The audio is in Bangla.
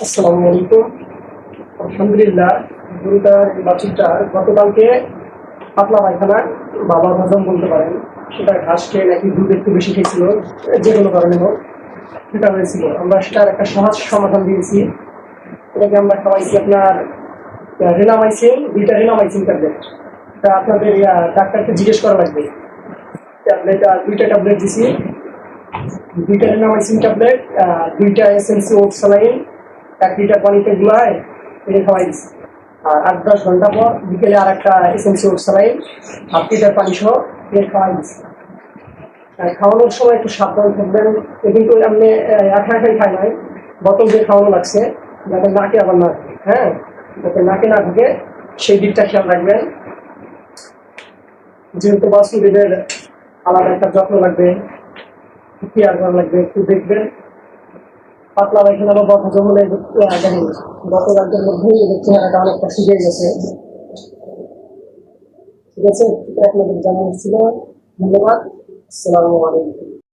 আসসালামু আলাইকুম। আলহামদুলিল্লাহ, গরুটার বাছুরটার গতকালকে পাতলা পায়খানা, বাবার হজম বলতে পারেন। সেটা ঘাস খেয়ে নাকি দুধ একটু বেশি খেয়েছিল, যে কোনো কারণে হোক সেটা হয়েছিল। আমরা সেটার একটা সহজ সমাধান দিয়েছি। এটাকে আমরা খাওয়াইছি আপনার রিনামাইসিন, 2টা রিনামাইসিন ট্যাবলেট। তা আপনাদের ডাক্তারকে জিজ্ঞেস করা লাগবে। ট্যাবলেট 2টা ট্যাবলেট দিছি, 2টা রিনামাইসিন ট্যাবলেট, 2টা এসএনসি ওট স্যালাইন 1 লিটার পানিতে গুলায় এটা খাওয়াই দিচ্ছি। আর 8-10 ঘন্টা পর বিকেলে আর একটা এসএনসি ওট স্যালাইন 1 লিটার পানি সহ এটা খাওয়াই দিচ্ছি। খাওয়ানোর সময় একটু সাবধান থাকবেন। কিন্তু আপনি একা একাই খাই নাই, বোতল দিয়ে খাওয়ানো লাগছে, যাতে নাকে আবার না ঢুকে। হ্যাঁ, যাতে নাকে না ঢুকে সেই দিকটা খেয়াল রাখবেন। যেহেতু বাচ্চাদের আলাদা একটা যত্ন লাগবে, কেয়ার করা লাগবে, একটু দেখবেন। পাতলা পায়খানা বা হজম হলে দেখেন গতকালকের মধ্যেই এদের চেহারাটা অনেকটা শুকিয়ে গেছে। ঠিক আছে, আপনাদের জানানো ছিল। ধন্যবাদ। আসসালামু আলাইকুম।